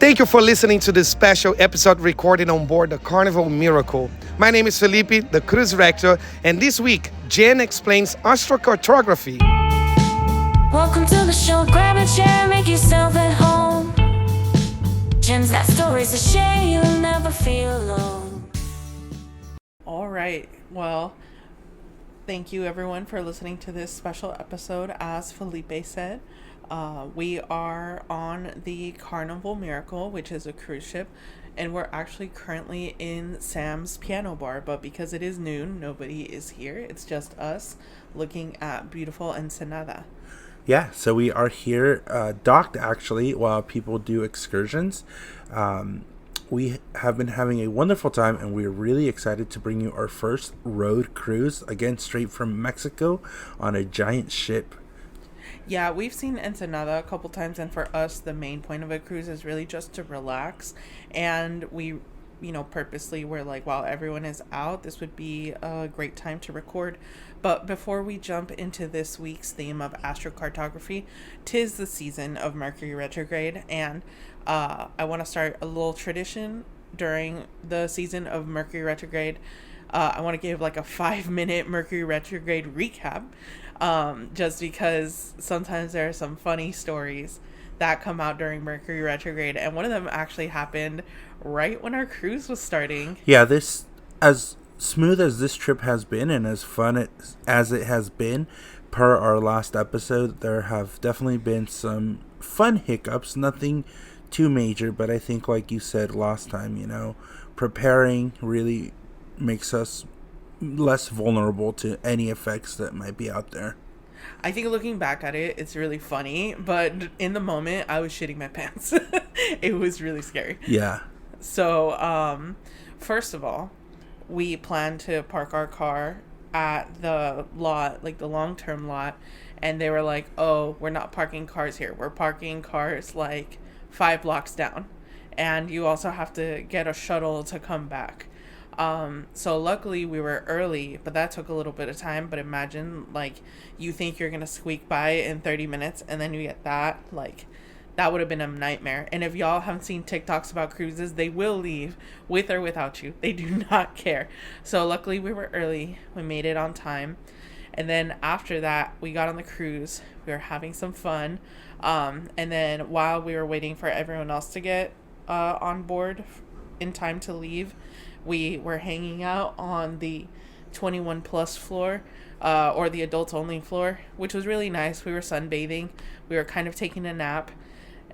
Thank you for listening to this special episode recorded on board the Carnival Miracle. My name is Felipe, the cruise director, and this week, Jen explains astrocartography. Welcome to the show. Grab a chair, make yourself at home. Jen's got stories to share. You'll never feel alone. All right. Well, thank you everyone for listening to this special episode. As Felipe said, we are on the Carnival Miracle, which is a cruise ship, and we're actually currently in Sam's Piano Bar, but because it is noon, nobody is here. It's just us looking at beautiful Ensenada. Yeah, so we are here docked actually while people do excursions. We have been having a wonderful time, and we're really excited to bring you our first road cruise, again straight from Mexico on a giant ship. Yeah, we've seen Ensenada a couple times, and for us, the main point of a cruise is really just to relax. And we, purposely were like, while everyone is out, this would be a great time to record. But before we jump into this week's theme of astrocartography, 'tis the season of Mercury retrograde, and I want to start a little tradition during the season of Mercury retrograde. I want to give like a 5-minute Mercury retrograde recap. Just because sometimes there are some funny stories that come out during Mercury retrograde, and one of them actually happened right when our cruise was starting. Yeah, this, as smooth as this trip has been and as fun as it has been, per our last episode, there have definitely been some fun hiccups, nothing too major, but I think like you said last time, preparing really makes us less vulnerable to any effects that might be out there. I think looking back at it, it's really funny, but in the moment, I was shitting my pants. It was really scary. Yeah. So, first of all, we planned to park our car at the lot, like the long-term lot, and they were like, oh, we're not parking cars here. We're parking cars like 5 blocks down, and you also have to get a shuttle to come back. So luckily we were early, but that took a little bit of time. But imagine, like, you think you're gonna squeak by in 30 minutes and then you get that, like, that would have been a nightmare. And if y'all haven't seen TikToks about cruises, they will leave with or without you. They do not care. So luckily we were early. We made it on time. And then after that, we got on the cruise. We were having some fun. And then while we were waiting for everyone else to get on board in time to leave, we were hanging out on the 21 plus floor, or the adults only floor, which was really nice. We were sunbathing. We were kind of taking a nap.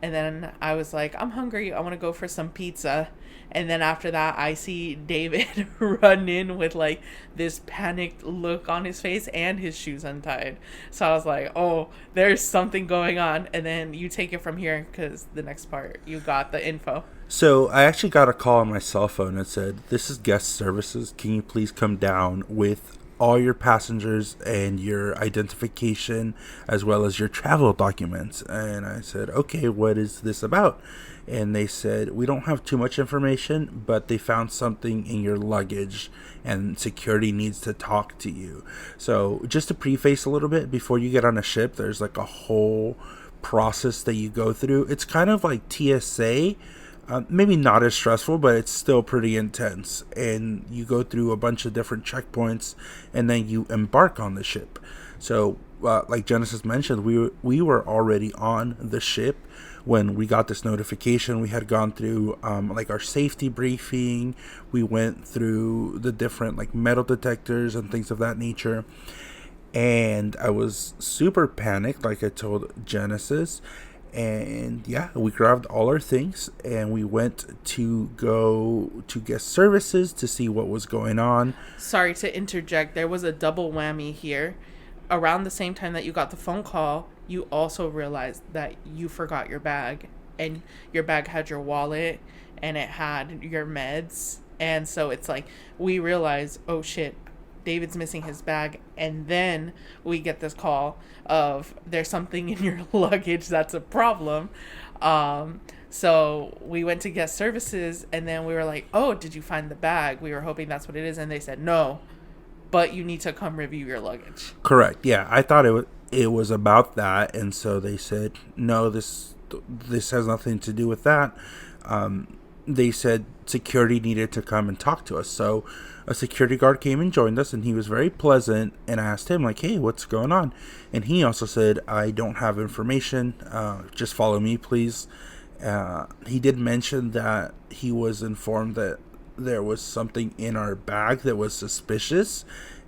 And then I was like, I'm hungry. I want to go for some pizza. And then after that, I see David run in with like this panicked look on his face and his shoes untied. So I was like, oh, there's something going on. And then you take it from here, because the next part, you got the info. So I actually got a call on my cell phone that said, this is guest services. Can you please come down with all your passengers and your identification as well as your travel documents? And I said, okay, what is this about? And they said, we don't have too much information, but they found something in your luggage and security needs to talk to you. So just to preface a little bit, before you get on a ship, there's like a whole process that you go through. It's kind of like TSA. Maybe not as stressful, but it's still pretty intense. And you go through a bunch of different checkpoints, and then you embark on the ship. So, like Genesis mentioned, we were already on the ship when we got this notification. We had gone through like our safety briefing. We went through the different like metal detectors and things of that nature. And I was super panicked, like I told Genesis. And yeah, we grabbed all our things and we went to go to guest services to see what was going on. Sorry to interject. There was a double whammy here. Around the same time that you got the phone call, you also realized that you forgot your bag. And your bag had your wallet and it had your meds. And so it's like, we realized, oh shit, David's missing his bag, and then we get this call of there's something in your luggage that's a problem. So we went to guest services, and then we were like, oh, did you find the bag? We were hoping that's what it is. And they said, no, but you need to come review your luggage. Correct. Yeah, I thought it was about that, and so they said, no, this this has nothing to do with that. They said security needed to come and talk to us. So a security guard came and joined us, and he was very pleasant, and I asked him, like, hey, what's going on? And he also said, I don't have information. Just follow me, please. He did mention that he was informed that there was something in our bag that was suspicious,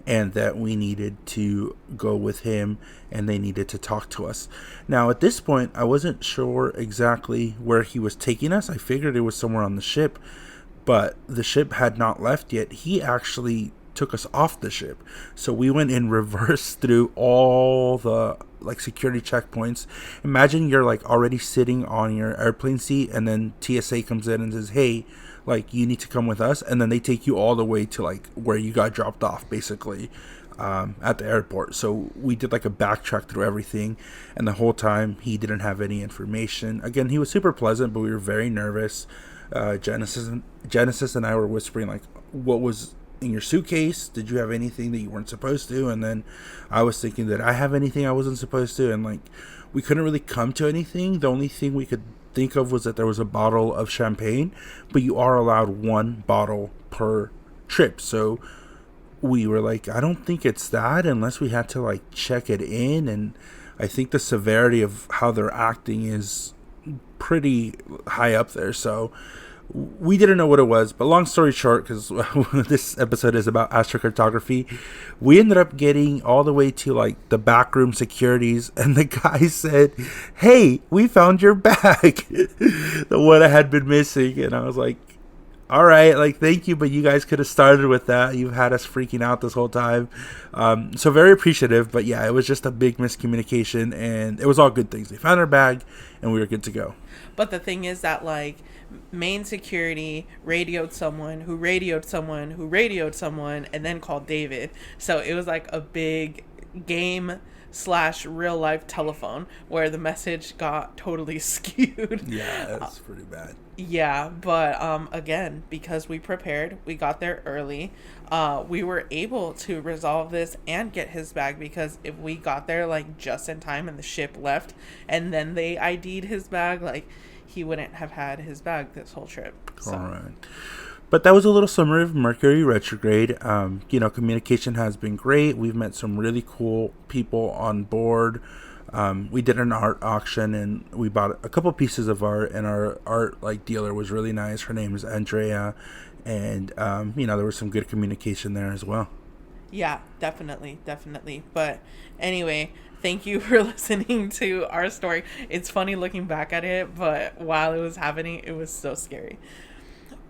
and that we needed to go with him, and they needed to talk to us. Now, at this point, I wasn't sure exactly where he was taking us. I figured it was somewhere on the ship, but the ship had not left yet. He actually took us off the ship. So we went in reverse through all the security checkpoints. Imagine you're already sitting on your airplane seat, and then TSA comes in and says, hey, you need to come with us, and then they take you all the way to where you got dropped off, basically, at the airport. So we did a backtrack through everything, and the whole time he didn't have any information. Again, he was super pleasant, but we were very nervous. Genesis and I were whispering what was in your suitcase? Did you have anything that you weren't supposed to? And then I was thinking, that I have anything I wasn't supposed to? And we couldn't really come to anything. The only thing we could think of was that there was a bottle of champagne, but you are allowed one bottle per trip. So we were I don't think it's that, unless we had to check it in. And I think the severity of how they're acting is pretty high up there. So we didn't know what it was, but long story short, because this episode is about astrocartography, we ended up getting all the way to the backroom securities, and the guy said, hey, we found your bag, the one I had been missing. And I was like, all right, thank you, but you guys could have started with that. You've had us freaking out this whole time. So very appreciative, but yeah, it was just a big miscommunication, and it was all good things. They found our bag, and we were good to go. But the thing is that main security radioed someone who radioed someone who radioed someone, and then called David. So it was a big game / real life telephone where the message got totally skewed. Yeah, that's pretty bad. Yeah, but again, because we prepared, we got there early, we were able to resolve this and get his bag, because if we got there just in time and the ship left and then they ID'd his bag, he wouldn't have had his bag this whole trip. So. All right. But that was a little summary of Mercury retrograde. Communication has been great. We've met some really cool people on board. We did an art auction, and we bought a couple pieces of art, and our art dealer was really nice. Her name is Andrea, and there was some good communication there as well. Yeah, definitely. But anyway, thank you for listening to our story. It's funny looking back at it, but while it was happening, it was so scary.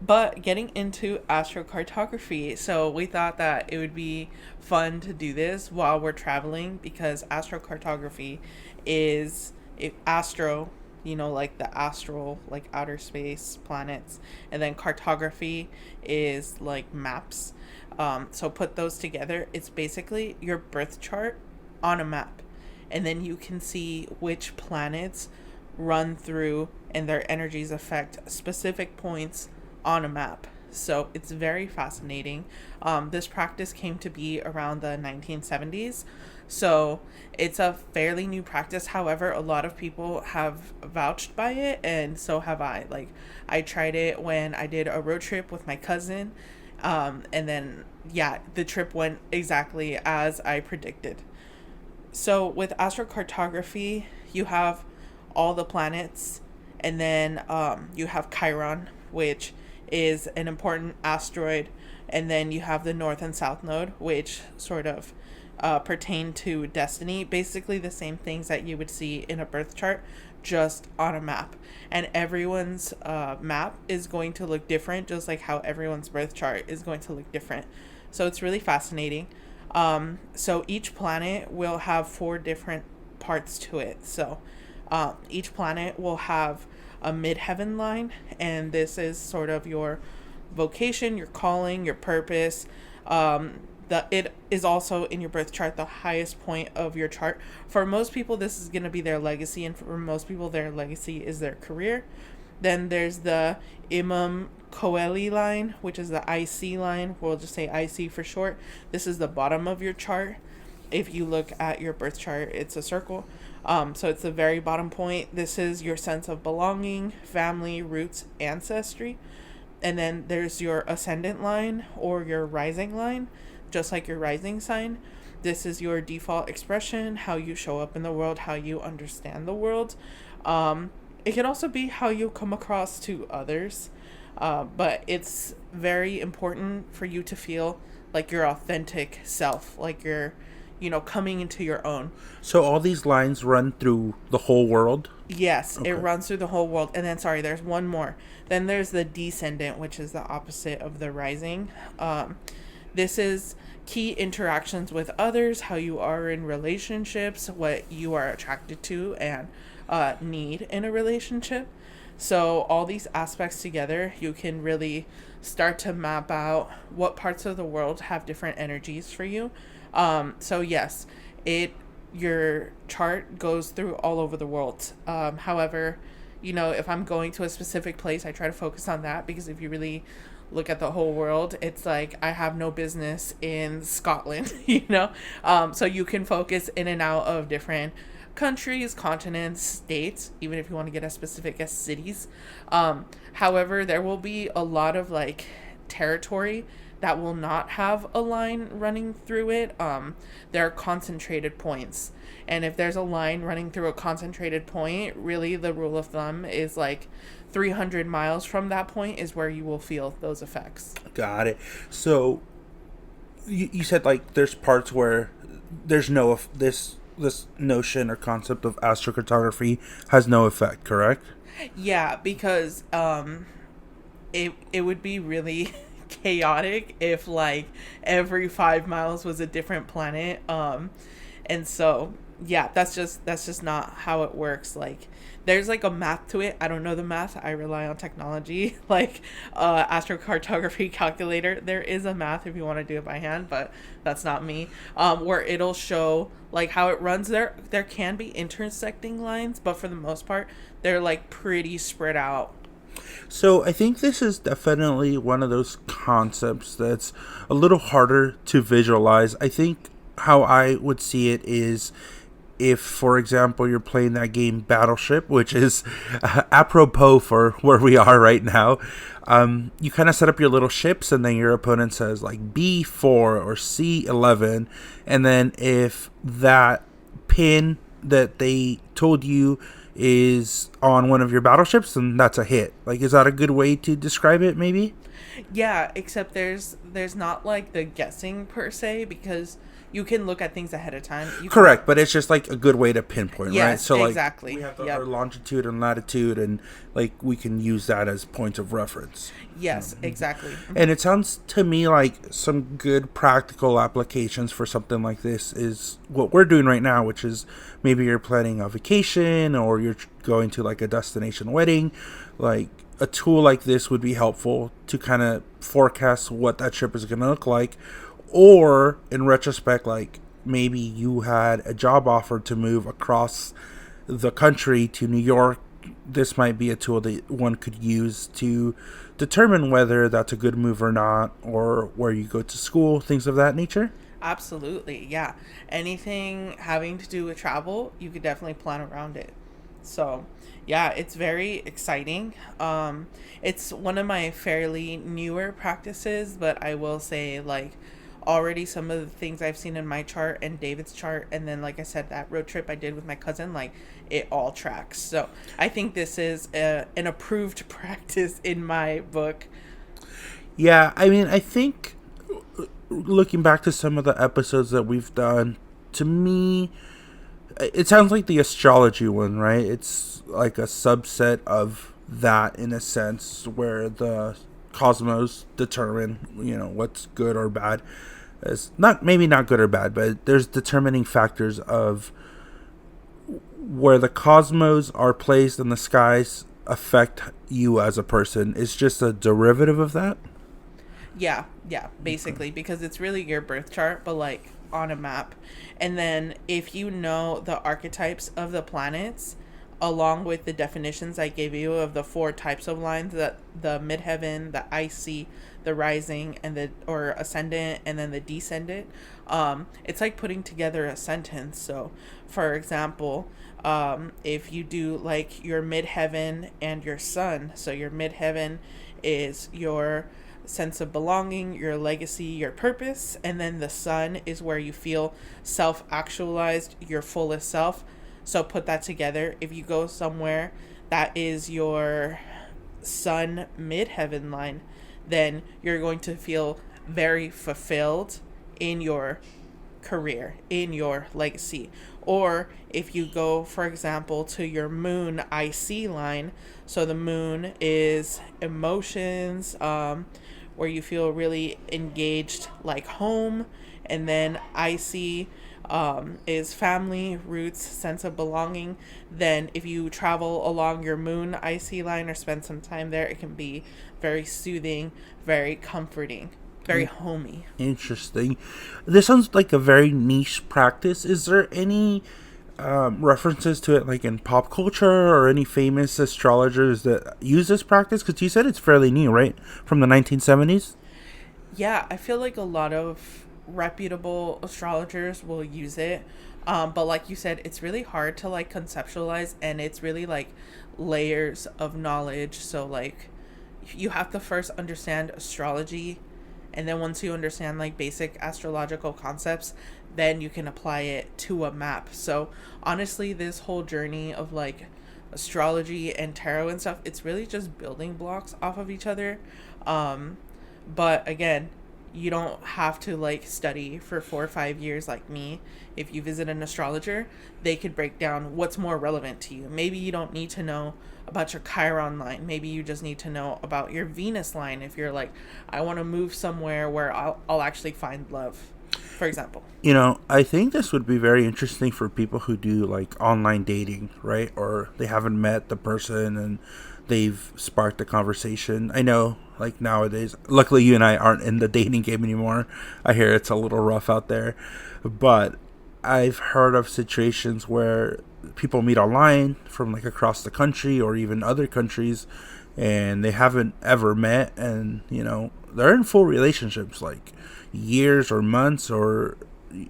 But getting into astrocartography, so we thought that it would be fun to do this while we're traveling, because astrocartography is astro, the astral, outer space, planets, and then cartography is maps. So put those together, it's basically your birth chart on a map, and then you can see which planets run through and their energies affect specific points on a map. So it's very fascinating. This practice came to be around the 1970s, so it's a fairly new practice. However, a lot of people have vouched by it, and so have I. I tried it when I did a road trip with my cousin, and then the trip went exactly as I predicted. So with astrocartography, you have all the planets, and then you have Chiron, which is an important asteroid, and then you have the north and south node, which sort of pertain to destiny. Basically the same things that you would see in a birth chart, just on a map. And everyone's map is going to look different, just like how everyone's birth chart is going to look different. So it's really fascinating. So each planet will have 4 different parts to it. So each planet will have a midheaven line, and this is sort of your vocation, your calling, your purpose. It is also in your birth chart the highest point of your chart. For most people, this is going to be their legacy, and for most people, their legacy is their career. Then there's the Imam Coeli line, which is the IC line. We'll just say IC for short. This is the bottom of your chart. If you look at your birth chart, it's a circle. So it's the very bottom point. This is your sense of belonging, family, roots, ancestry. And then there's your ascendant line or your rising line, just like your rising sign. This is your default expression, how you show up in the world, how you understand the world. It can also be how you come across to others. But it's very important for you to feel like your authentic self, like you're, coming into your own. So all these lines run through the whole world? Yes, Okay. it runs through the whole world. And then, sorry, there's one more. Then there's the descendant, which is the opposite of the rising. This is key interactions with others, how you are in relationships, what you are attracted to and need in a relationship. So all these aspects together, you can really start to map out what parts of the world have different energies for you. So yes, your chart goes through all over the world. However, if I'm going to a specific place, I try to focus on that, because if you really look at the whole world, it's like I have no business in Scotland, so you can focus in and out of different countries, continents, states, even if you want to get as specific as cities. However, there will be a lot of like territory that will not have a line running through it. There are concentrated points. And if there's a line running through a concentrated point, really the rule of thumb is like 300 miles from that point is where you will feel those effects. Got it. So you said like there's parts where there's this notion or concept of astrocartography has no effect, correct? Yeah, because it would be really chaotic if like every 5 miles was a different planet. And so yeah, that's just not how it works. Like there's like a math to it. I don't know the math. I rely on technology like astrocartography calculator. There is a math if you want to do it by hand, but that's not me. Where it'll show like how it runs. There can be intersecting lines, but for the most part they're like pretty spread out. So I think this is definitely one of those concepts that's a little harder to visualize. I think how I would see it is if, for example, you're playing that game Battleship, which is apropos for where we are right now. You kind of set up your little ships, and then your opponent says like B4 or C11, and then if that pin that they told you is on one of your battleships, then that's a hit. Like, is that a good way to describe it, maybe? Yeah, except there's not like the guessing per se, because you can look at things ahead of time. Correct, but it's just like a good way to pinpoint, yes, right? So like exactly. we have our longitude and latitude, and like we can use that as points of reference. Yes, exactly. And it sounds to me like some good practical applications for something like this is what we're doing right now, which is maybe you're planning a vacation or you're going to like a destination wedding. Like a tool like this would be helpful to kind of forecast what that trip is going to look like. Or in retrospect, like maybe you had a job offer to move across the country to New York. This might be a tool that one could use to determine whether that's a good move or not, or where you go to school, things of that nature. Absolutely, yeah. Anything having to do with travel, you could definitely plan around it. So, yeah, it's very exciting. It's one of my fairly newer practices, but I will say, like, already some of the things I've seen in my chart and David's chart, and then like I said, that road trip I did with my cousin, like it all tracks. So I think this is an approved practice in my book. Yeah, I mean, I think looking back to some of the episodes that we've done, to me it sounds like the astrology one, right? It's like a subset of that in a sense, where the cosmos determine, what's good or bad. It's maybe not good or bad, but there's determining factors of where the cosmos are placed in the skies affect you as a person. It's just a derivative of that. Yeah, basically, because it's really your birth chart, but like on a map. And then if you know the archetypes of the planets, along with the definitions I gave you of the 4 types of lines, that the midheaven, the icy, the rising, and the or ascendant, and then the descendant, it's like putting together a sentence. So for example, if you do like your midheaven and your sun, so your midheaven is your sense of belonging, your legacy, your purpose, and then the sun is where you feel self-actualized, your fullest self. So put that together. If you go somewhere that is your sun midheaven line, then you're going to feel very fulfilled in your career, in your legacy. Or if you go, for example, to your moon IC line, so the moon is emotions, where you feel really engaged, like home, and then IC is family, roots, sense of belonging. Then if you travel along your moon IC line or spend some time there, it can be very soothing, very comforting, very homey. Interesting. This sounds like a very niche practice. Is there any references to it, like in pop culture, or any famous astrologers that use this practice? Because you said it's fairly new, right? From the 1970s? Yeah, I feel like a lot of reputable astrologers will use it. But like you said, it's really hard to like conceptualize, and it's really like layers of knowledge. So like you have to first understand astrology, and then once you understand like basic astrological concepts, then you can apply it to a map. So honestly, this whole journey of like astrology and tarot and stuff, it's really just building blocks off of each other. But again, you don't have to like study for 4 or 5 years like me. If you visit an astrologer, they could break down what's more relevant to you. Maybe you don't need to know about your Chiron line. Maybe you just need to know about your Venus line. If you're like, I want to move somewhere where I'll actually find love, for example. You know, I think this would be very interesting for people who do like online dating, right? Or they haven't met the person and they've sparked a conversation. I know, like nowadays, luckily you and I aren't in the dating game anymore. I hear it's a little rough out there. But I've heard of situations where people meet online from like across the country or even other countries, and they haven't ever met, and you know, they're in full relationships, like years or months, or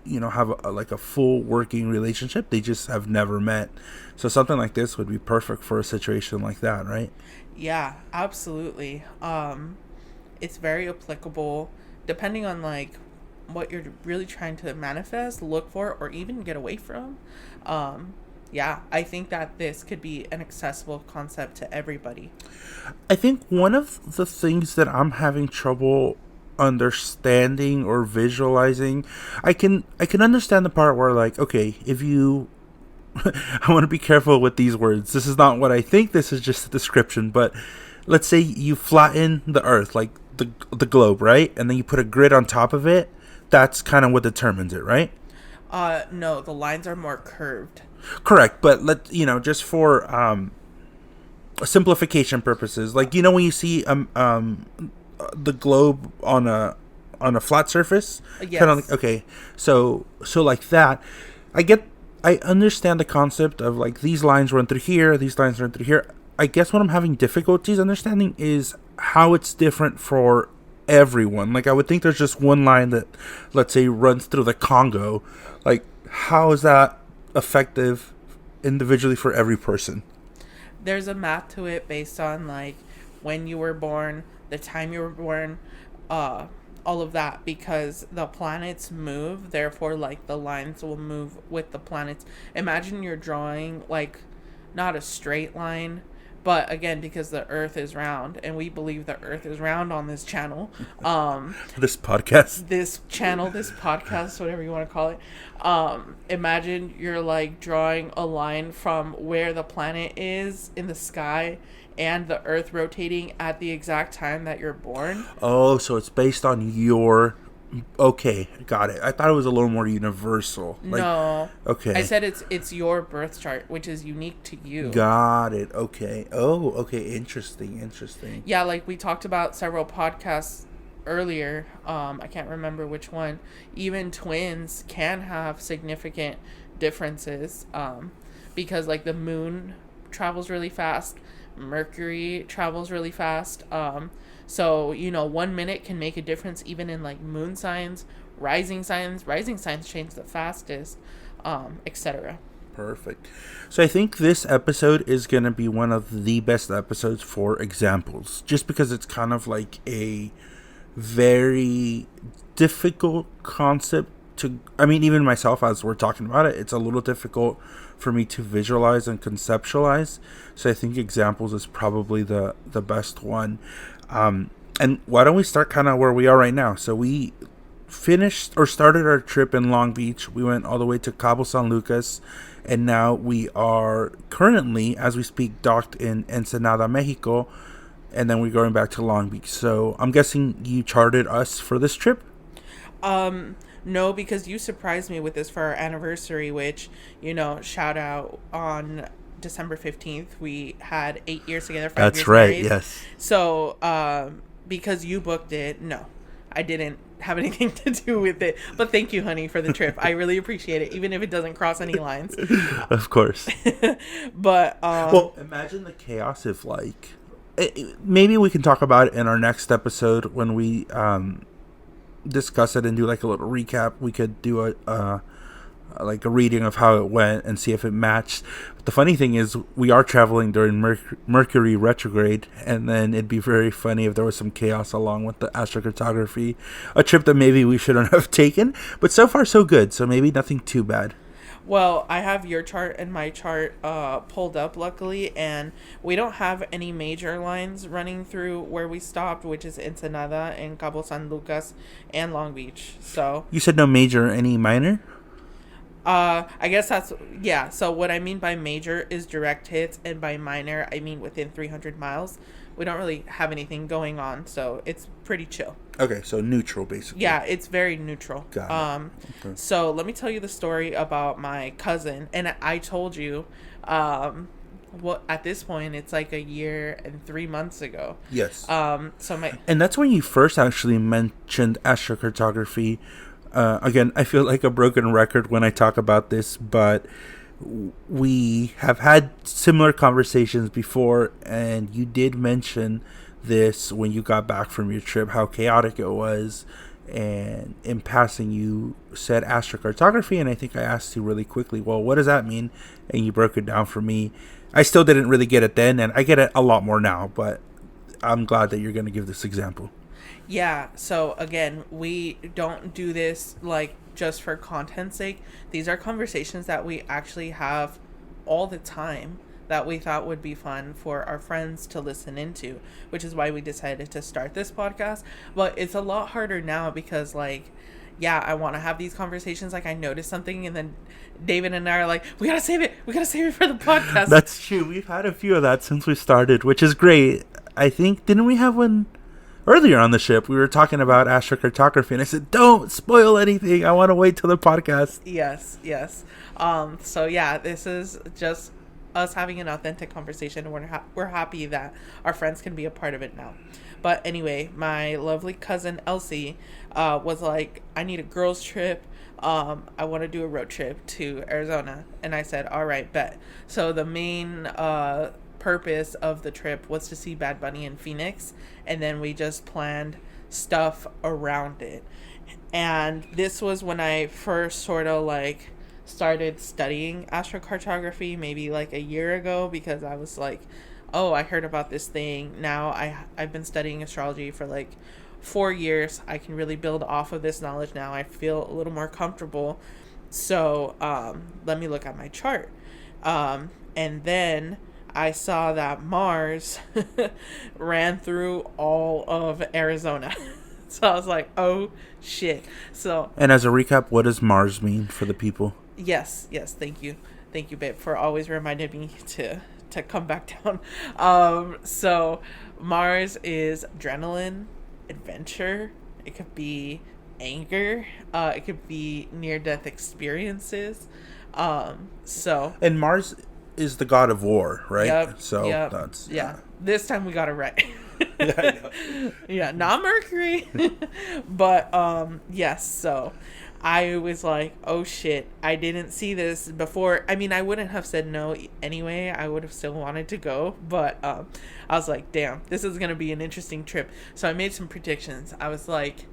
you know, have like a full working relationship. They just have never met. So something like this would be perfect for a situation like that, right? Yeah, absolutely. It's very applicable depending on like what you're really trying to manifest, look for, or even get away from. Yeah, I think that this could be an accessible concept to everybody. I think one of the things that I'm having trouble understanding or visualizing, I can understand the part where like, okay, if you I want to be careful with these words. This is not what I think. This is just a description. But let's say you flatten the Earth, like the globe, right? And then you put a grid on top of it. That's kind of what determines it, right? No, the lines are more curved. Correct. But just for simplification purposes, like you know when you see the globe on a flat surface, Yes. kind of like, okay. So like that, I understand the concept of like these lines run through here, these lines run through here. I guess what I'm having difficulties understanding is how it's different for everyone. Like I would think there's just one line that, let's say, runs through the Congo. Like how is that effective individually for every person? There's a map to it based on like when you were born, the time you were born, all of that, because the planets move, therefore like the lines will move with the planets. Imagine you're drawing like not a straight line, but again, because the Earth is round, and we believe the Earth is round on this channel, this podcast, whatever you want to call it. Imagine you're like drawing a line from where the planet is in the sky and the Earth rotating at the exact time that you're born. Oh, so it's based on your... Okay, got it. I thought it was a little more universal. Like, no. Okay. I said it's your birth chart, which is unique to you. Got it. Okay. Oh, okay. Interesting. Yeah, like we talked about several podcasts earlier. I can't remember which one. Even twins can have significant differences. Because like the moon travels really fast. Mercury travels really fast. So, 1 minute can make a difference even in like moon signs, rising signs. Rising signs change the fastest, etc. Perfect. So I think this episode is going to be one of the best episodes for examples, just because it's kind of like a very difficult concept to, I mean, even myself, as we're talking about it, it's a little difficult for me to visualize and conceptualize. So I think examples is probably the best one. And why don't we start kind of where we are right now? So we finished or started our trip in Long Beach. We went all the way to Cabo San Lucas, and now we are currently, as we speak, docked in Ensenada, Mexico, and then we're going back to Long Beach. So I'm guessing you chartered us for this trip? No, because you surprised me with this for our anniversary, which, shout out on December 15th. We had 8 years together. 5 That's years right, married. yes. So, because you booked it, no, I didn't have anything to do with it. But thank you, honey, for the trip. I really appreciate it, even if it doesn't cross any lines. Of course. But, well, imagine the chaos if, like, maybe we can talk about it in our next episode when we discuss it and do like a little recap. We could do a reading of how it went and see if it matched. But the funny thing is, we are traveling during Mercury retrograde, and then it'd be very funny if there was some chaos along with the astrocartography, a trip that maybe we shouldn't have taken. But so far so good, so maybe nothing too bad. Well, I have your chart and my chart pulled up, luckily, and we don't have any major lines running through where we stopped, which is Ensenada and Cabo San Lucas and Long Beach. So you said no major, any minor? I guess that's, yeah. So what I mean by major is direct hits, and by minor, I mean within 300 miles. We don't really have anything going on, so it's pretty chill. Okay, so neutral, basically. Yeah, it's very neutral. Got it. Okay. So let me tell you the story about my cousin. And I told you, what at this point, it's like a year and 3 months ago. Yes. And that's when you first actually mentioned astrocartography. Again, I feel like a broken record when I talk about this, but we have had similar conversations before, and you did mention this when you got back from your trip, how chaotic it was, and in passing you said astrocartography, and I think I asked you really quickly, well, what does that mean? And you broke it down for me. I still didn't really get it then, and I get it a lot more now, but I'm glad that you're going to give this example. Yeah, so again, we don't do this like just for content's sake. These are conversations that we actually have all the time that we thought would be fun for our friends to listen into, which is why we decided to start this podcast. But it's a lot harder now because, like, yeah, I want to have these conversations. Like, I noticed something, and then David and I are like, we gotta save it for the podcast. That's true. We've had a few of that since we started, which is great. I think, didn't we have one earlier on the ship? We were talking about astrocartography, and I said, don't spoil anything. I want to wait till the podcast. Yes. So yeah, this is just us having an authentic conversation, and we're happy that our friends can be a part of it now. But anyway, my lovely cousin Elsie was like, I need a girls trip. I want to do a road trip to Arizona. And I said, all right, bet. So the main purpose of the trip was to see Bad Bunny in Phoenix, and then we just planned stuff around it. And this was when I first sort of like started studying astrocartography, maybe like a year ago, because I was like, oh, I heard about this thing. Now I've been studying astrology for like 4 years. I can really build off of this knowledge now. I feel a little more comfortable. So let me look at my chart. And then I saw that Mars ran through all of Arizona. So I was like, oh shit. So, and as a recap, what does Mars mean for the people? Yes, thank you, babe, for always reminding me to come back down. So Mars is adrenaline, adventure. It could be anger. It could be near-death experiences. And Mars is the god of war, right? Yep. That's This time we got it right. Yeah, I know. Yeah, not Mercury. But yes, so I was like, oh shit, I didn't see this before. I mean, I wouldn't have said no anyway. I would have still wanted to go. But I was like, damn, this is going to be an interesting trip. So I made some predictions. I was like,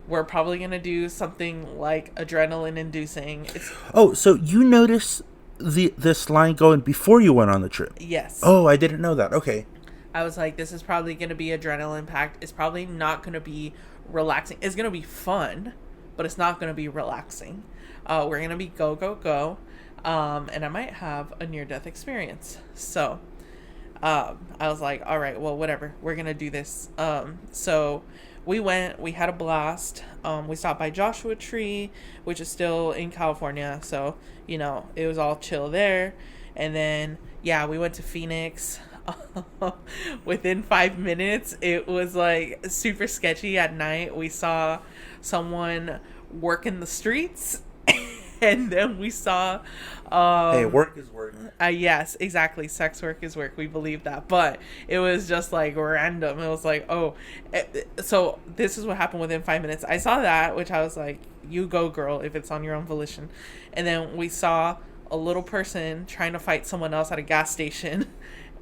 we're probably going to do something like adrenaline inducing. Oh, so you noticed this line going before you went on the trip? Yes. Oh, I didn't know that. Okay. I was like, this is probably going to be adrenaline packed. It's probably not going to be relaxing. It's going to be fun, but it's not going to be relaxing. We're going to be go, go, go. And I might have a near-death experience. So I was like, all right, well, whatever. We're going to do this. So we went. We had a blast. We stopped by Joshua Tree, which is still in California. So, you know, it was all chill there. And then, yeah, we went to Phoenix. Within 5 minutes, it was like super sketchy. At night, we saw someone work in the streets, and then we saw hey, work is work. yes, exactly, sex work is work. We believe that, but it was just like random. It was like, oh, so this is what happened within 5 minutes. I saw that, which I was like, you go, girl, if it's on your own volition. And then we saw a little person trying to fight someone else at a gas station.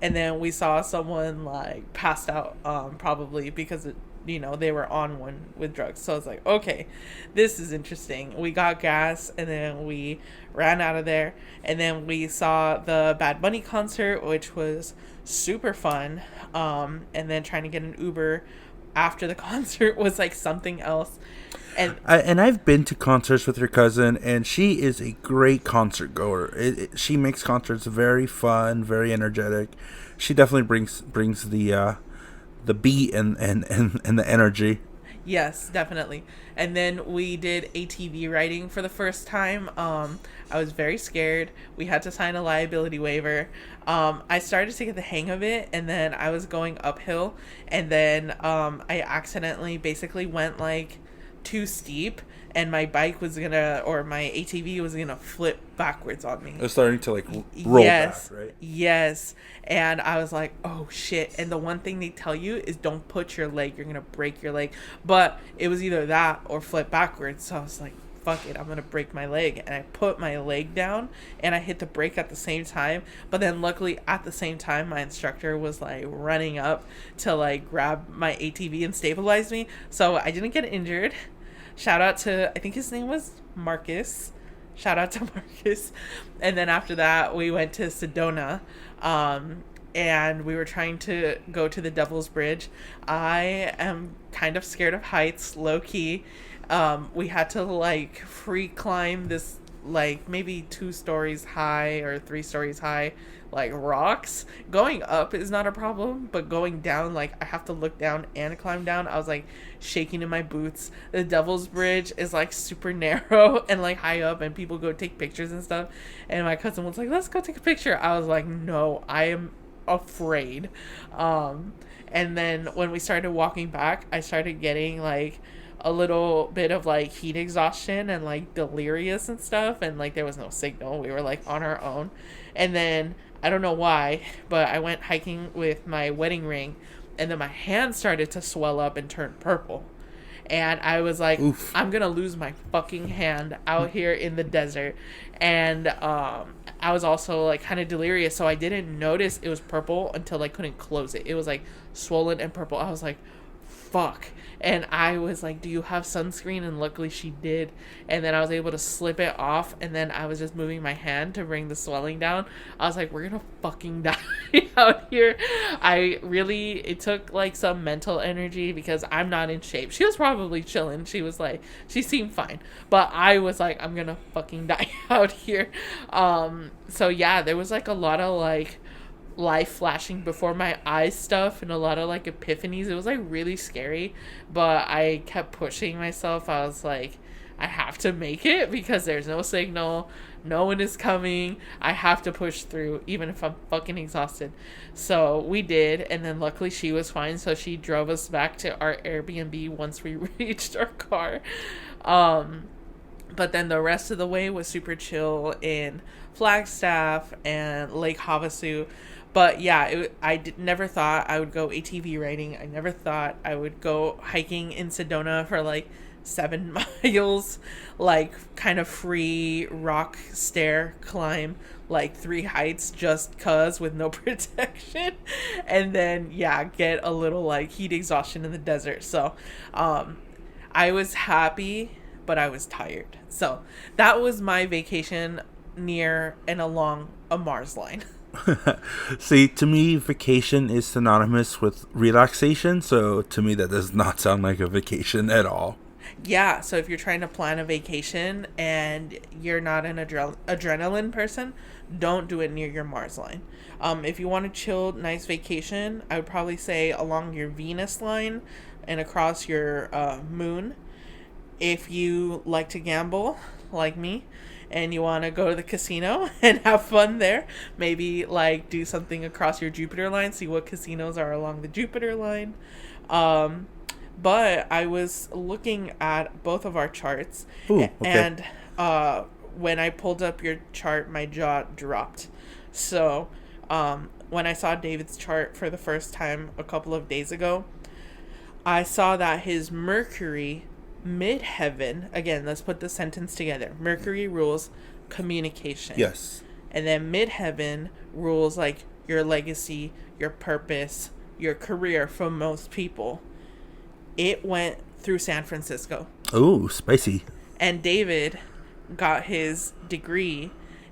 And then we saw someone like passed out, probably because they were on one with drugs. So I was like, okay, this is interesting. We got gas, and then we ran out of there. And then we saw the Bad Bunny concert, which was super fun. And then trying to get an Uber after the concert was like something else. And I've been to concerts with your cousin, and she is a great concert goer. She makes concerts very fun, very energetic. She definitely brings the beat and the energy. Yes, definitely. And then we did ATV riding for the first time. I was very scared. We had to sign a liability waiver. I started to get the hang of it, and then I was going uphill, and then I accidentally basically went like too steep, and my bike was gonna, or my ATV was gonna flip backwards on me. It was starting to like roll back, right? Yes. And I was like, oh shit. And the one thing they tell you is don't put your leg, you're gonna break your leg. But it was either that or flip backwards. So I was like, fuck it, I'm gonna break my leg. And I put my leg down and I hit the brake at the same time. But then luckily at the same time my instructor was like running up to like grab my ATV and stabilize me. So I didn't get injured. Shout out to, I think his name was Marcus. Shout out to Marcus. And then after that we went to Sedona. And we were trying to go to the Devil's Bridge. I am kind of scared of heights, low key. We had to like free climb this like maybe 2 stories high or 3 stories high, like rocks. Going up is not a problem, but going down, like I have to look down and climb down. I was like shaking in my boots. The Devil's Bridge is like super narrow and like high up, and people go take pictures and stuff. And my cousin was like, let's go take a picture. I was like, no, I am afraid. And then when we started walking back, I started getting like a little bit of like heat exhaustion and like delirious and stuff, and like there was no signal. We were like on our own. And then I don't know why, but I went hiking with my wedding ring, and then my hand started to swell up and turn purple. And I was like, oof, I'm gonna lose my fucking hand out here in the desert. And I was also like kind of delirious, so I didn't notice it was purple until I couldn't close it. It was like swollen and purple. I was like, fuck. And I was like, do you have sunscreen? And luckily she did. And then I was able to slip it off, and then I was just moving my hand to bring the swelling down. I was like, we're gonna fucking die out here. It took like some mental energy because I'm not in shape. She was probably chilling. She was like, she seemed fine. But I was like, I'm gonna fucking die out here. So yeah, there was like a lot of like life flashing before my eyes stuff and a lot of like epiphanies. It was like really scary, but I kept pushing myself. I was like, I have to make it because there's no signal, no one is coming. I have to push through even if I'm fucking exhausted. So we did, and then luckily she was fine, so she drove us back to our Airbnb once we reached our car. But then the rest of the way was super chill in Flagstaff and Lake Havasu. But yeah, never thought I would go ATV riding. I never thought I would go hiking in Sedona for like 7 miles, like kind of free rock stair climb, like 3 heights just cuz with no protection. And then, yeah, get a little like heat exhaustion in the desert. So, I was happy, but I was tired. So that was my vacation near and along a Mars line. See, to me, vacation is synonymous with relaxation. So to me, that does not sound like a vacation at all. Yeah, so if you're trying to plan a vacation and you're not an adrenaline person, don't do it near your Mars line. If you want a chilled, nice vacation, I would probably say along your Venus line and across your moon. If you like to gamble, like me, and you want to go to the casino and have fun there, maybe like do something across your Jupiter line, see what casinos are along the Jupiter line. But I was looking at both of our charts. Ooh, okay. And when I pulled up your chart, my jaw dropped. So when I saw David's chart for the first time a couple of days ago, I saw that his Mercury midheaven, again, let's put the sentence together. Mercury rules communication. Yes. And then midheaven rules like your legacy, your purpose, your career for most people. It went through San Francisco. Ooh, spicy. And David got his degree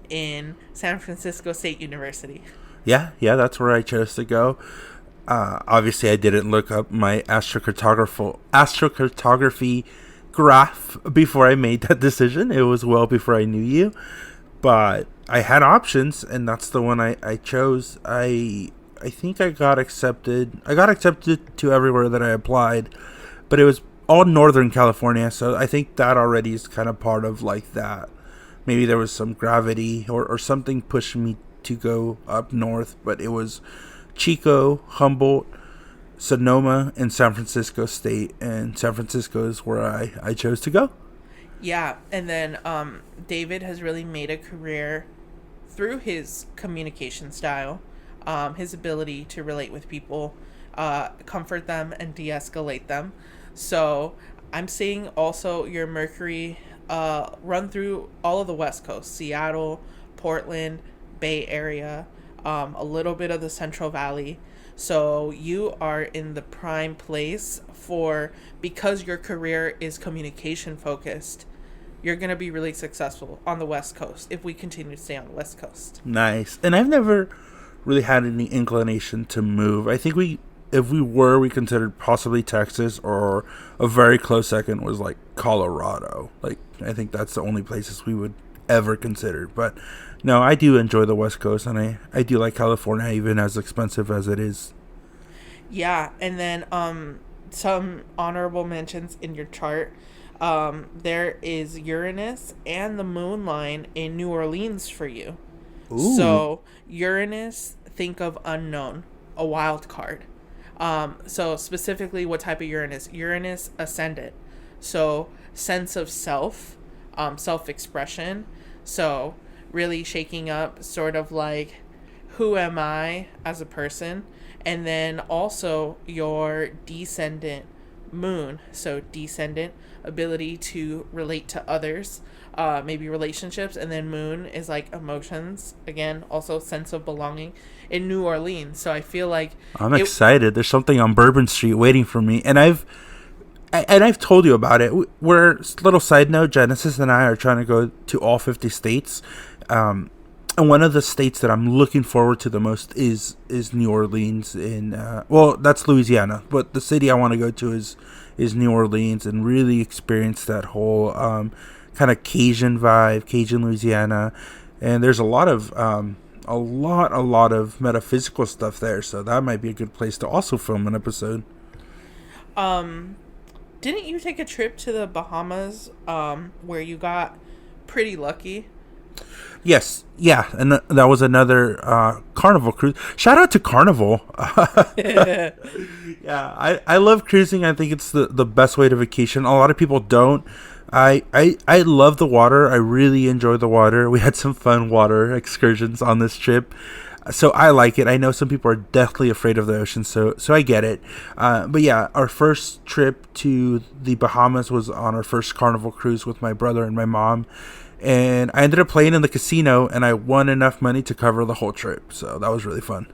in San Francisco State University. Yeah, that's where I chose to go. Obviously, I didn't look up my astrocartography graph before I made that decision. It was well before I knew you. But I had options, and that's the one I chose. I think I got accepted. I got accepted to everywhere that I applied, but it was all Northern California, so I think that already is kind of part of like that. Maybe there was some gravity or something pushing me to go up north, but it was Chico, Humboldt, Sonoma, and San Francisco State, and San Francisco is where I chose to go. Yeah, and then David has really made a career through his communication style, his ability to relate with people, comfort them, and de-escalate them. So I'm seeing also your Mercury run through all of the West Coast, Seattle, Portland, Bay Area, a little bit of the Central Valley. So you are in the prime place because your career is communication focused, you're going to be really successful on the West Coast if we continue to stay on the West Coast. Nice. And I've never really had any inclination to move. I think we considered possibly Texas, or a very close second was like Colorado. Like, I think that's the only places we would ever consider. But no, I do enjoy the West Coast, and I do like California, even as expensive as it is. Yeah, and then some honorable mentions in your chart. There is Uranus and the moon line in New Orleans for you. Ooh. So Uranus, think of unknown, a wild card. So specifically, what type of Uranus? Uranus ascendant. So sense of self, self-expression. So really shaking up sort of like, who am I as a person? And then also your descendant moon. So descendant, ability to relate to others, maybe relationships. And then moon is like emotions. Again, also sense of belonging in New Orleans. So I feel like I'm excited. There's something on Bourbon Street waiting for me. And I've told you about it. We're, little side note, Genesis and I are trying to go to all 50 states. And one of the states that I'm looking forward to the most is New Orleans. That's Louisiana, but the city I want to go to is New Orleans, and really experience that whole kind of Cajun vibe, Cajun Louisiana. And there's a lot of metaphysical stuff there, so that might be a good place to also film an episode. Didn't you take a trip to the Bahamas where you got pretty lucky? Yes, yeah, and that was another Carnival cruise. Shout out to Carnival. Yeah, I love cruising. I think it's the best way to vacation. A lot of people don't. I love the water. I really enjoy the water. We had some fun water excursions on this trip. So I like it. I know some people are deathly afraid of the ocean, so I get it. But yeah, our first trip to the Bahamas was on our first Carnival cruise with my brother and my mom. And I ended up playing in the casino, and I won enough money to cover the whole trip. So that was really fun.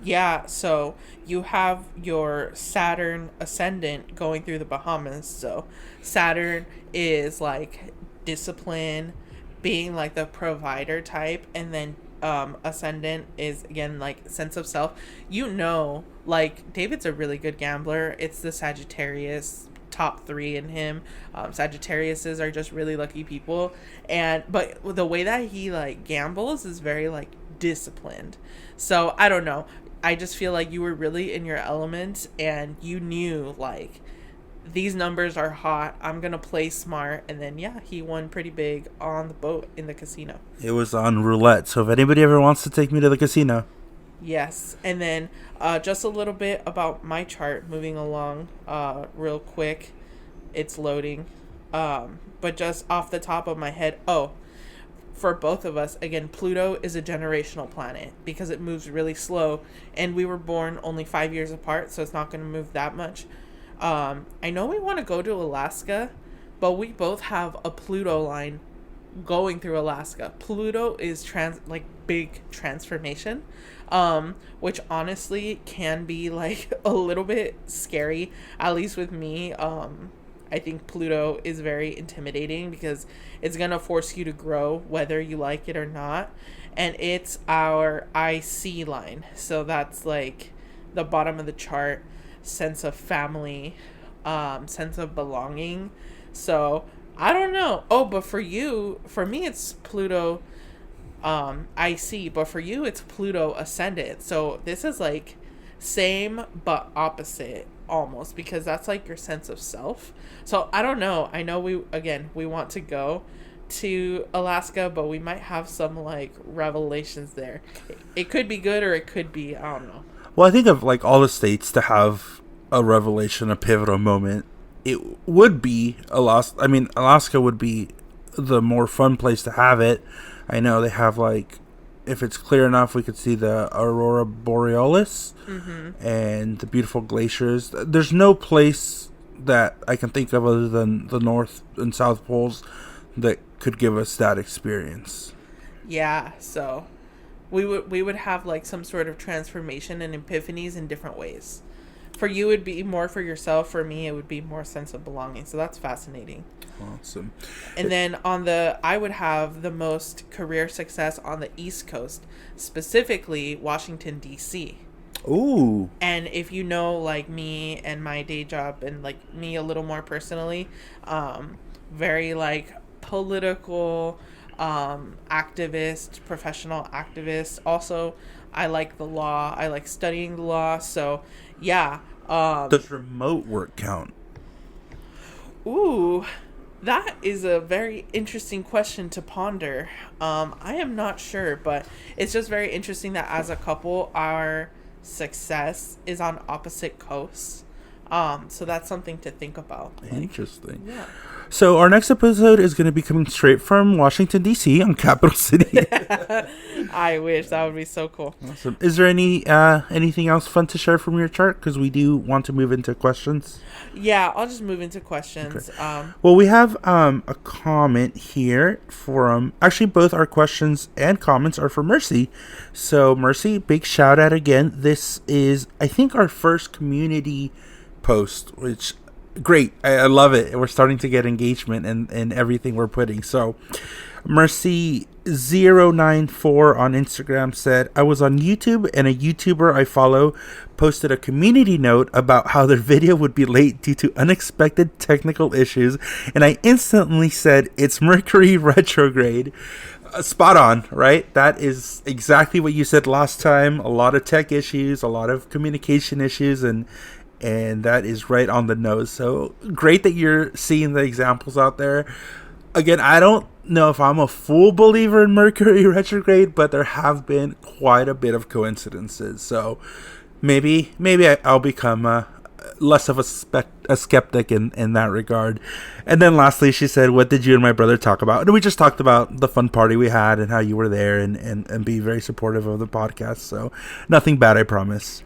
Yeah, so you have your Saturn ascendant going through the Bahamas. So Saturn is like discipline, being like the provider type, and then ascendant is again like sense of self. Like David's a really good gambler. It's the Sagittarius top three in him. Sagittariuses are just really lucky people, but the way that he like gambles is very like disciplined. So I don't know, I just feel like you were really in your element, and you knew like these numbers are hot, I'm gonna play smart. And then yeah, he won pretty big on the boat in the casino. It was on roulette, so if anybody ever wants to take me to the casino. Yes. And then just a little bit about my chart, moving along real quick. It's loading. But just off the top of my head, for both of us, again, Pluto is a generational planet because it moves really slow, and we were born only 5 years apart, so it's not going to move that much. I know we want to go to Alaska, but we both have a Pluto line going through Alaska. Pluto is big transformation, which honestly can be like a little bit scary, at least with me. I think Pluto is very intimidating because it's gonna force you to grow whether you like it or not, and it's our IC line, so that's like the bottom of the chart. Sense of family, sense of belonging. So I don't know. But for me it's Pluto IC, but for you it's Pluto ascendant. So this is like same but opposite almost, because that's like your sense of self. So I don't know. I know we want to go to Alaska, but we might have some like revelations there. It could be good or it could be, I don't know. Well, I think of like all the states to have a revelation, a pivotal moment, it would be Alaska. I mean, Alaska would be the more fun place to have it. I know they have like, if it's clear enough, we could see the Aurora Borealis and the beautiful glaciers. There's no place that I can think of other than the North and South Poles that could give us that experience. Yeah, so we would have like some sort of transformation and epiphanies in different ways. For you, it'd be more for yourself. For me, it would be more sense of belonging. So that's fascinating. Awesome. And then I would have the most career success on the East Coast, specifically Washington, D.C. Ooh. And if you know, like me and my day job, and like me a little more personally, very like political, activist, professional activist. Also, I like the law. I like studying the law. So, yeah. Does remote work count? Ooh, that is a very interesting question to ponder. I am not sure, but it's just very interesting that as a couple, our success is on opposite coasts. So that's something to think about. Interesting. Yeah. So our next episode is going to be coming straight from Washington, D.C. on Capital City. I wish. That would be so cool. Awesome. Is there anything else fun to share from your chart? Because we do want to move into questions. Yeah, I'll just move into questions. Okay. Well, we have a comment here from... Actually, both our questions and comments are for Mercy. So, Mercy, big shout out again. This is, I think, our first community post, which... Great. I love it. We're starting to get engagement in everything we're putting. So Mercy094 on Instagram said, I was on YouTube and a YouTuber I follow posted a community note about how their video would be late due to unexpected technical issues. And I instantly said, it's Mercury retrograde. Spot on, right? That is exactly what you said last time. A lot of tech issues, a lot of communication issues, and that is right on the nose. So great that you're seeing the examples out there. Again, I don't know if I'm a full believer in Mercury retrograde, but there have been quite a bit of coincidences. So maybe I'll become less of a skeptic in that regard. And then lastly, she said, "What did you and my brother talk about?" And we just talked about the fun party we had and how you were there and be very supportive of the podcast. So nothing bad, I promise.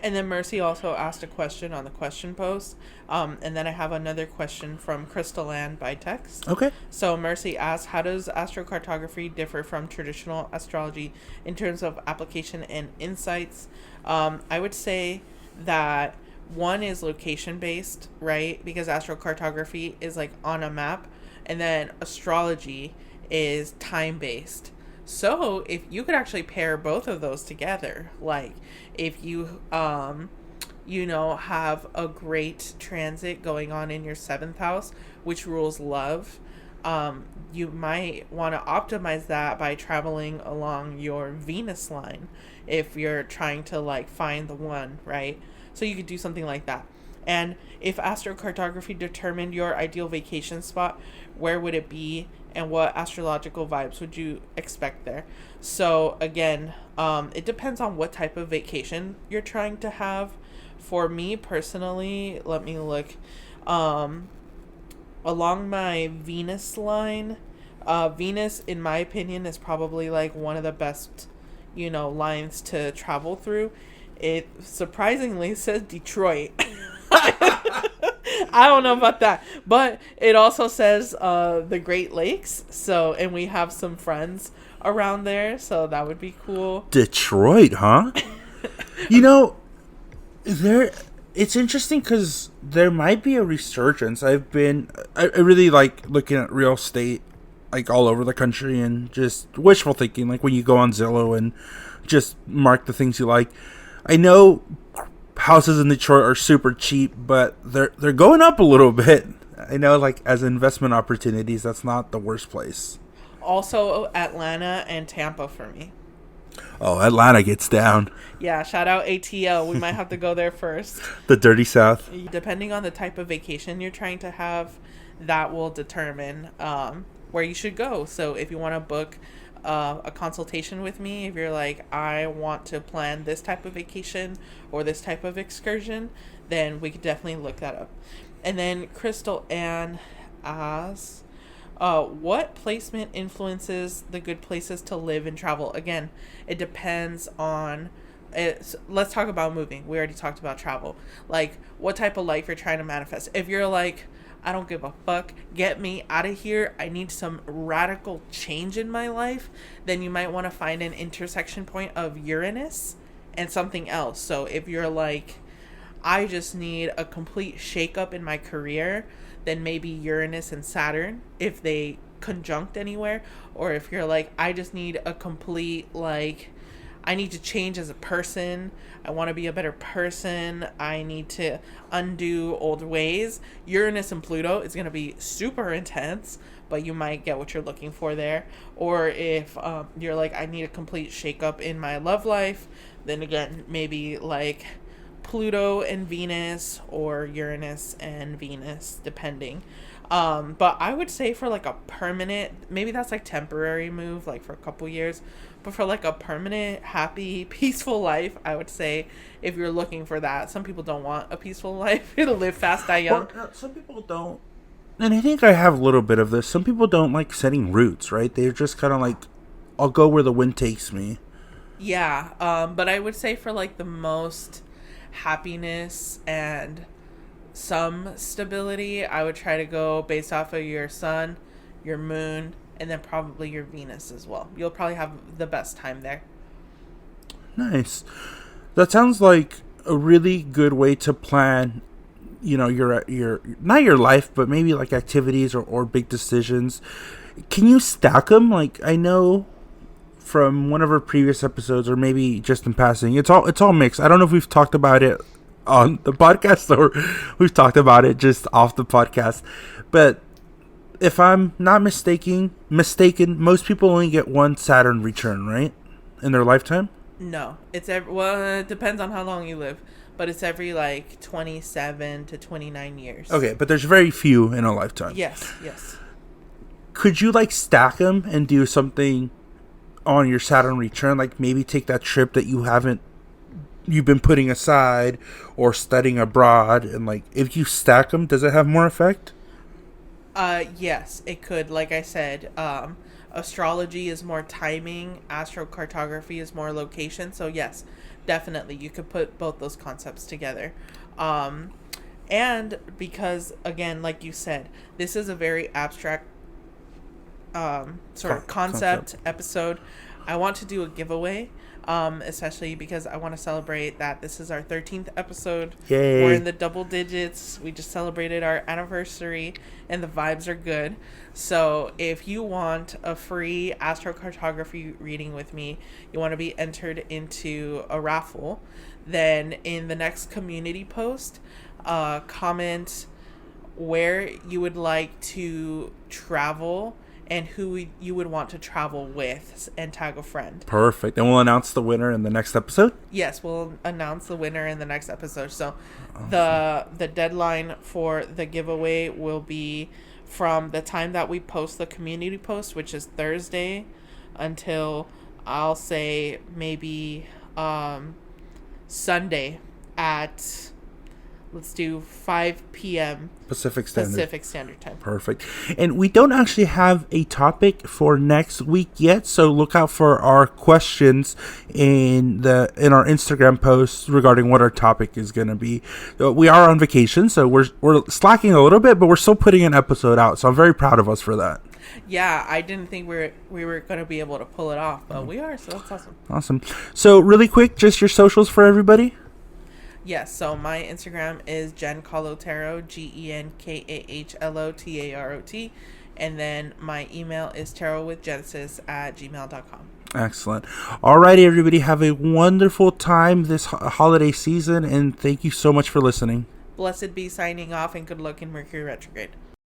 And then Mercy also asked a question on the question post. And then I have another question from Crystal Ann by text. Okay. So Mercy asked, how does astrocartography differ from traditional astrology in terms of application and insights? I would say that one is location based, right? Because astrocartography is like on a map, and then astrology is time based. So if you could actually pair both of those together, like if you have a great transit going on in your 7th house, which rules love, you might want to optimize that by traveling along your Venus line if you're trying to like find the one, right? So you could do something like that. And if astrocartography determined your ideal vacation spot, where would it be and what astrological vibes would you expect there? So again, it depends on what type of vacation you're trying to have. For me personally, let me look. Along my Venus line, Venus, in my opinion, is probably like one of the best, lines to travel through. It surprisingly says Detroit. I don't know about that, but it also says the Great Lakes. So, and we have some friends around there, so that would be cool. Detroit, huh? It's interesting because there might be a resurgence. I really like looking at real estate, like all over the country, and just wishful thinking, like when you go on Zillow and just mark the things you like. I know houses in Detroit are super cheap, but they're going up a little bit. I know, like, as investment opportunities, that's not the worst place. Also, Atlanta and Tampa for me. Oh, Atlanta gets down. Yeah, shout out ATL. We might have to go there first. The dirty South. Depending on the type of vacation you're trying to have, that will determine where you should go. So if you want to book a consultation with me, if you're like, I want to plan this type of vacation or this type of excursion, then we could definitely look that up. And then Crystal Ann asks, what placement influences the good places to live and travel? Again, it depends on let's talk about moving. We already talked about travel. Like, what type of life you're trying to manifest. If you're like, I don't give a fuck, get me out of here, I need some radical change in my life, then you might want to find an intersection point of Uranus and something else. So if you're like, I just need a complete shakeup in my career, then maybe Uranus and Saturn, if they conjunct anywhere. Or if you're like, I just need a complete, like, I need to change as a person, I want to be a better person, I need to undo old ways, Uranus and Pluto is going to be super intense, but you might get what you're looking for there. Or if you're like, I need a complete shakeup in my love life, then again, maybe like Pluto and Venus or Uranus and Venus, depending. But I would say for like a permanent, maybe that's like temporary move, like for a couple years, but for like a permanent, happy, peaceful life, I would say if you're looking for that. Some people don't want a peaceful life to live fast, die young. Well, some people don't. And I think I have a little bit of this. Some people don't like setting roots, right? They're just kind of like, I'll go where the wind takes me. Yeah. But I would say for like the most happiness and some stability, I would try to go based off of your sun, your moon, and then probably your Venus as well. You'll probably have the best time there. Nice. That sounds like a really good way to plan, your not your life, but maybe like activities or big decisions. Can you stack them? Like, I know from one of our previous episodes, or maybe just in passing, it's all mixed. I don't know if we've talked about it on the podcast or we've talked about it just off the podcast, but if I'm not mistaken, most people only get one Saturn return, right, in their lifetime? No, it depends on how long you live, but it's every like 27 to 29 years. Okay, but there's very few in a lifetime. Yes. Could you like stack them and do something on your Saturn return, like maybe take that trip that you haven't you've been putting aside or studying abroad, and like if you stack them, does it have more effect? Yes, it could. Like I said, astrology is more timing, astrocartography is more location. So yes, definitely you could put both those concepts together. And because again, like you said, this is a very abstract sort of concept episode. I want to do a giveaway, especially because I want to celebrate that this is our 13th episode. Yay. We're in the double digits. We just celebrated our anniversary, and the vibes are good. So if you want a free astrocartography reading with me, you want to be entered into a raffle, then in the next community post, comment where you would like to travel and who you would want to travel with, and tag a friend. Perfect. And we'll announce the winner in the next episode? Yes, we'll announce the winner in the next episode. So the deadline for the giveaway will be from the time that we post the community post, which is Thursday, until I'll say maybe Sunday at, let's do 5 p.m. Pacific Standard Time. Perfect. And we don't actually have a topic for next week yet, so look out for our questions in our Instagram posts regarding what our topic is going to be. We are on vacation, so we're slacking a little bit, but we're still putting an episode out, so I'm very proud of us for that. Yeah, I didn't think we were going to be able to pull it off, but we are, so that's awesome. Awesome. So really quick, just your socials for everybody. Yes, so my Instagram is Genkahlotarot, GenKahlotarot, and then my email is tarotwithgenesis@gmail.com. Excellent. Alrighty, everybody, have a wonderful time this holiday season, and thank you so much for listening. Blessed be signing off, and good luck in Mercury retrograde.